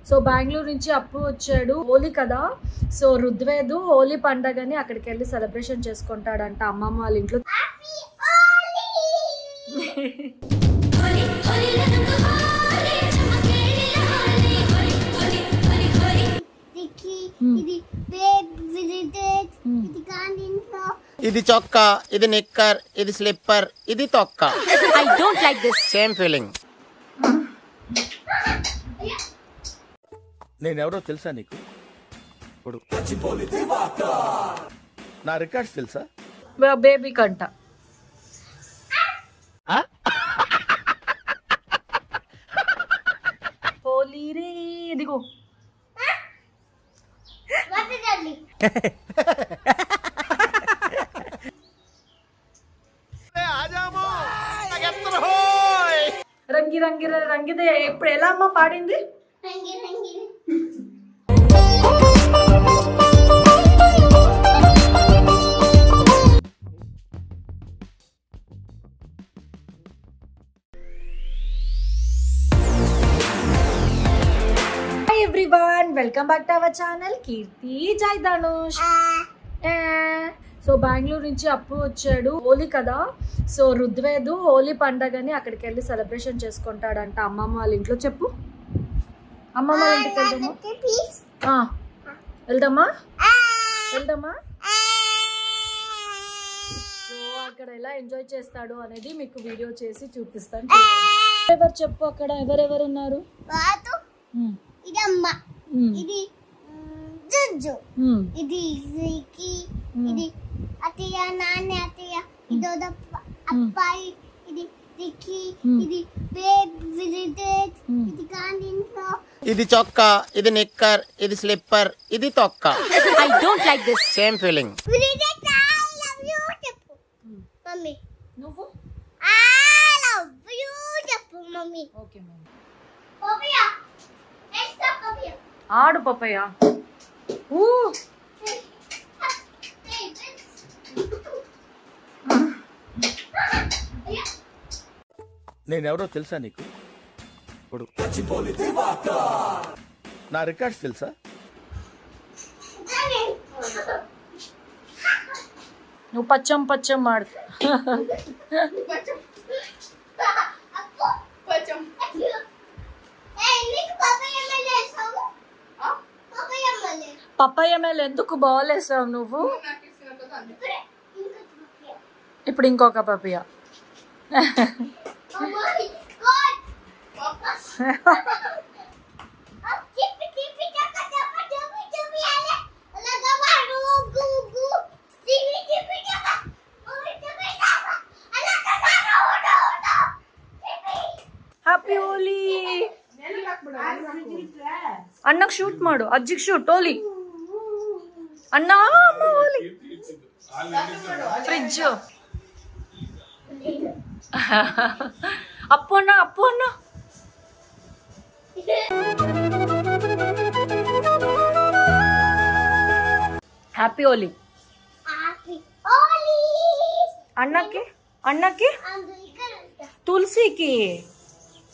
So Bengaluru నుంచి అప్పు వచ్చాడు. హోలీ కదా, సో రుద్వేదు హోలీ పండగని అక్కడికి వెళ్ళి సెలబ్రేషన్ చేసుకుంటాడంట అమ్మమ్మ వాళ్ళ ఇంట్లో. ఇది చొక్కా, ఇది నిక్కర్, ఇది స్లిప్పర్, ఇది తొక్క. I don't like this. Same feeling. నేనెవరో తెలుసా నీకు? ఇప్పుడు నా రికార్డ్స్ తెలుసా? బేబీ కంట. హోలీ రే ఇదిగో. రంగి రంగి రంగిదే. ఇప్పుడు ఎలా అమ్మ పాడింది? Hi everyone, welcome back to our channel Keerthi Jai Dhanush. So Bengaluru నుంచి అప్పు వచ్చాడు. హోలీ కదా, సో రుద్వేదు హోలీ పండగని అక్కడికి వెళ్ళి సెలబ్రేషన్ చేసుకుంటాడంట అమ్మమ్మ వాళ్ళ ఇంట్లో. చెప్పు, అమ్మమ్మ వాళ్ళ ఇంటికి వెళ్దామా? వెళ్దామా వెళ్దామా? సో అక్కడ ఎలా ఎంజాయ్ చేస్తాడు అనేది మీకు వీడియో చేసి చూపిస్తాను. ఎవరు చెప్పు, అక్కడ ఎవరెవరు ఉన్నారు? ఇది అమ్మ, ఇది జుజు, ఇది ఇది అత్తయ్య, నాన్న అత్తయ్య, ఇది అబ్బాయి, ఇది రిక్కి, ఇది బేబీ, ఇది గాంధీలో. ఇది చొక్కా, ఇది నిక్కర్, ఇది స్లిప్పర్, ఇది తొక్క. I don't like this. Same feeling. చెప్పు మమ్మీ. నువ్వు ఐ లవ్ యూ చెప్పు mummy. Okay mummy. Papaya extra papaya ఆడు పప్పయ్య. నేనెవరో తెలుసా నీకు? ఇప్పుడు నా రికార్డ్స్ తెలుసా? నువ్వు పచ్చం పచ్చం ఆడు. పప్పయ్య మేలు ఎందుకు బాగోలేసావు నువ్వు? ఇప్పుడు ఇంకొక పప్పయ్య. హ్యాపీ హోలీ. అన్నకు షూట్ మాಡು, అజ్జికి షూట్. హోలీ అన్నా, అమ్మ హోలీ. ఫ్రిడ్జ్ అప్పు అన్న, అప్పు అన్న. హ్యాపీ హోలీ. అన్నకి, అన్నకి, తులసికి,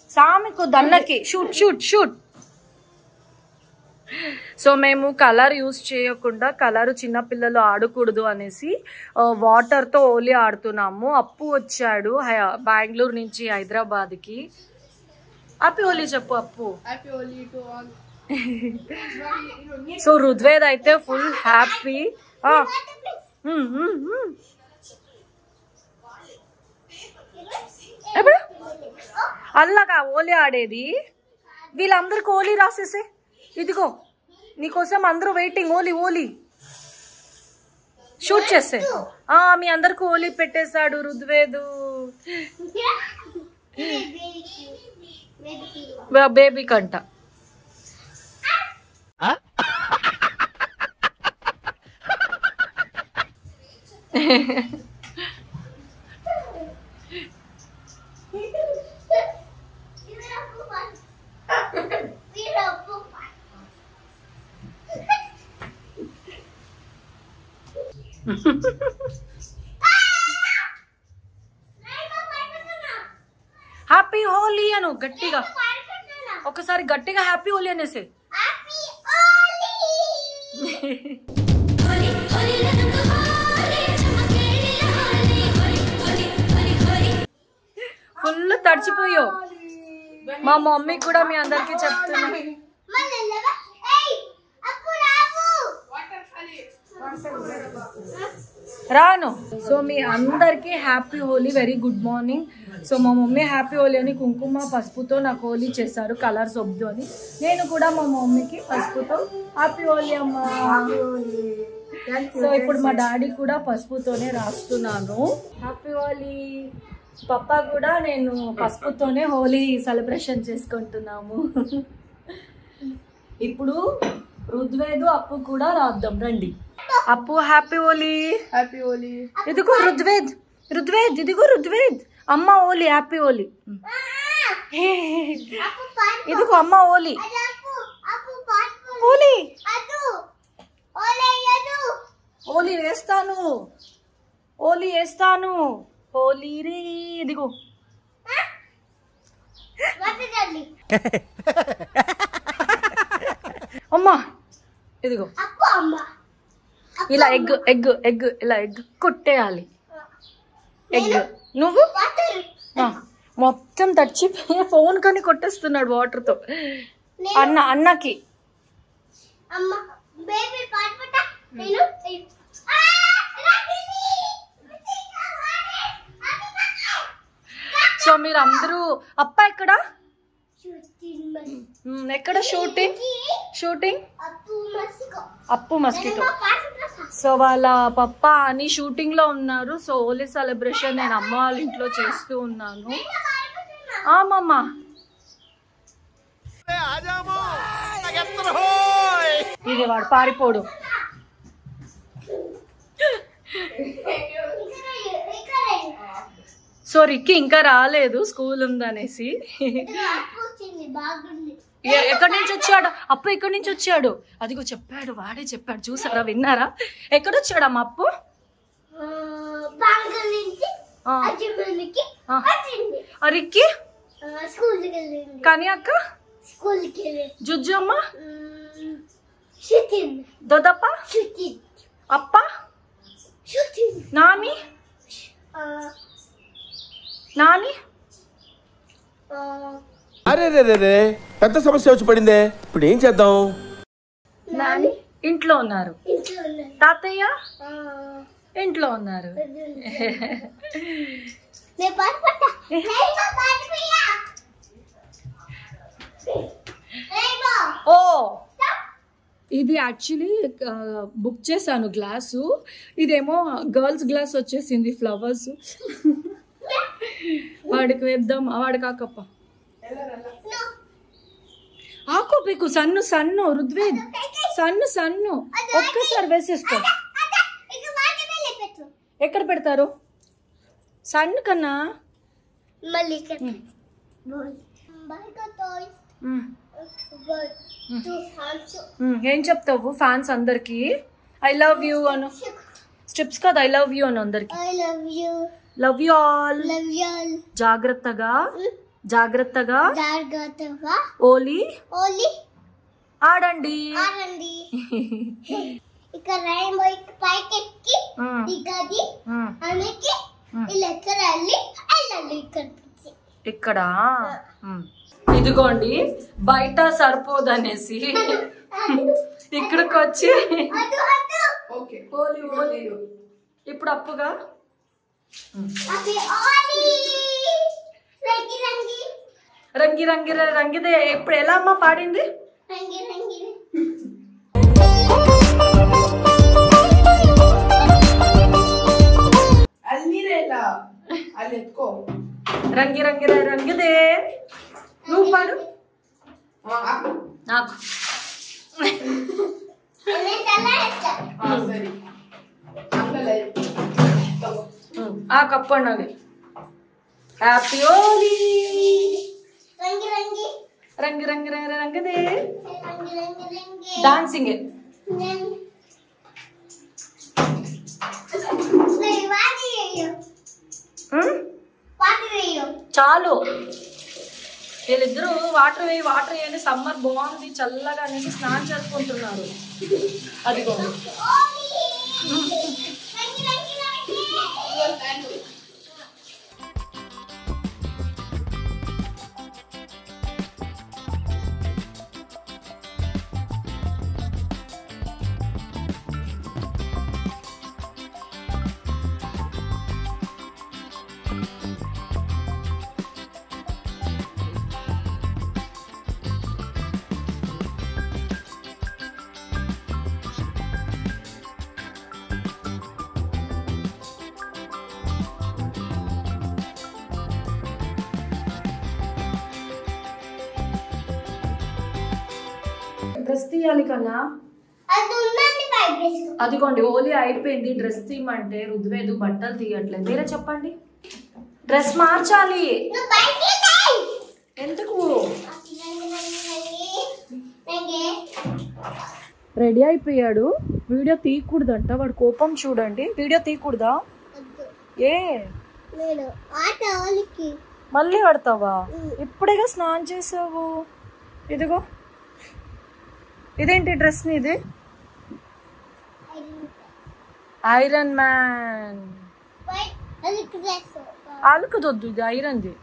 సామికు, దన్నకి. Shoot shoot shoot. సో మేము కలర్ యూజ్ చేయకుండా, కలర్ చిన్నపిల్లలు ఆడకూడదు అనేసి వాటర్తో హోలీ ఆడుతున్నాము. అప్పు వచ్చాడు బెంగళూరు నుంచి హైదరాబాద్కి. హ్యాపీ హోలీ చెప్పు అప్పు. సో రుద్వేద్ అయితే ఫుల్ హ్యాపీ. ఎప్పుడు అల్లాగా హోలీ ఆడేది? వీళ్ళందరికి హోలీ రాసేసే. ఇదిగో నీకోసం అందరూ వెయిటింగ్. హోలీ హోలీ షూట్ చేసే. మీ అందరికి హోలీ పెట్టేశాడు రుద్వేదు. బేబీ కంట. హ్యాపీ హోలీ అను గట్టిగా. ఒక ఒక్కసారి గట్టిగా హ్యాపీ హోలీ అనేసి. హ్యాపీ హోలీ. ఫుల్ తడిచిపోయావు. మా మమ్మీ కూడా మీ అందరికి చెప్తున్నా. రాను. సో మీ అందరికి happy Holi, very good morning. So మా మమ్మీ హ్యాపీ హోలీ అని కుంకుమ పసుపుతో నాకు హోలీ చేశారు, కలర్స్ వద్దు అని. నేను కూడా మా మమ్మీకి పసుపుతో హ్యాపీ హోలీ అమ్మా. సో ఇప్పుడు మా డాడీ కూడా పసుపుతోనే రాస్తున్నాను హ్యాపీ హోలీ. పప్పా కూడా నేను పసుపుతోనే హోలీ సెలబ్రేషన్ చేసుకుంటున్నాము. ఇప్పుడు రుద్వేదు అప్పు కూడా రాద్దాం రండి. అప్పు హ్యాపీ హోలీ. హ్యాపీ హోలీ. ఇదిగో రుద్వేద్, రుద్వేద్ ఇదిగో రుద్వేద్. అమ్మ హోలీ, హ్యాపీ హోలీ. ఇదిగో అమ్మ హోలీ. హోలీ హోలీ వేస్తాను, హోలీ వేస్తాను. హోలీ రే. ఇదిగో అమ్మా. ఇదిగో ఇలా ఎగ్ ఎగ్ ఎగ్ ఇలా ఎగ్ కొట్టేయాలి. ఎగ్ నువ్వు మొత్తం తడిచిపోయి ఫోన్ కొని కొట్టేస్తున్నాడు వాటర్ తో. అన్నకి సో మీరు అందరూ అప్ప ఎక్కడ ఎక్కడ షూటింగ్ షూటింగ్ అప్పు మస్కిటో. సో వాళ్ళ పప్ప అని షూటింగ్ లో ఉన్నారు. సో హోలీ సెలబ్రేషన్ నేను అమ్మ వాళ్ళ ఇంట్లో చేస్తూ ఉన్నాను. ఆమమ్మా ఇది వాడు పారిపోడు. సో రిక్కి ఇంకా రాలేదు, స్కూల్ ఉందనేసి. ఎక్కడి నుంచి వచ్చాడు అప్పు? ఎక్కడి నుంచి వచ్చాడు? అదిగో చెప్పాడు, వాడే చెప్పాడు. చూసారా, విన్నారా? ఎక్కడొచ్చాడు అమ్మ అప్పు? రిక్కి కానీ అక్క జుజ్జు అమ్మ దొదప్ప అప్ప నాని నాని. అరే రే రే పెద్ద సమస్య వచ్చి పడిందే, ఇప్పుడు ఏం చేద్దాం? నాని ఇంట్లో ఉన్నారు, తాతయ్య ఇంట్లో ఉన్నారు. ఓ ఇది యాక్చువల్లీ బుక్ చేశాను గ్లాసు. ఇదేమో గర్ల్స్ గ్లాస్ వచ్చేసింది, ఫ్లవర్స్. వాడికి వేద్దాం, వాడికి ఆకప్ప ఆకు పీకు. సన్ను సన్ను రుద్వేద్, సన్ను సన్ను ఒక్కసారి వేసేసుకో. ఎక్కడ పెడతారు సన్ను కన్నా? ఏం చెప్తావు ఫ్యాన్స్ అందరికి? I love you Anu. Steps కాదు, ఐ లవ్ యూ అను అందరికి. Love you all. జాగ్రత్తగా జాగ్రత్తగా ఓలీ ఆడండి. ఇక్కడ ఇదిగోండి, బయట సరిపోదనేసి ఇక్కడికి వచ్చి ఓలీ ఓలీ. ఇప్పుడు అప్పుగా రంగి రంగి రంగిదే. ఇప్పుడు ఎలా అమ్మ పాడింది? రంగి రంగి రంగిదే. నువ్వు పాడు. నాకు ఆ కప్పు అన్నది. హ్యాపీ హోలీ. రంగి రంగి రంగి రంగిదే. డాన్సింగ్ చాలు. వీళ్ళిద్దరూ వాటర్ వేయి అని సమ్మర్ బాగుంది చల్లగా అనేసి స్నానం చేసుకుంటున్నారు. అదిగో డ్రెస్ తీయాలి కన్నా. అదిగోండి హోలీ అయిపోయింది, డ్రెస్ తీయమంటే రుద్వేదు బట్టలు తీయట్లేదు. మీరే చెప్పండి, డ్రెస్ మార్చాలి. ఎందుకు? రెడీ అయిపోయాడు. వీడియో తీయకూడదంట, వాడు కోపం చూడండి. వీడియో తీయకూడదా? ఏ మళ్ళీ ఆడతావా? ఇప్పుడేగా స్నానం చేసావు. ఇదిగో ఇదేంటి డ్రెస్ నీది? Iron man. అలుకుదొద్దు, ఇది ఐరన్ది.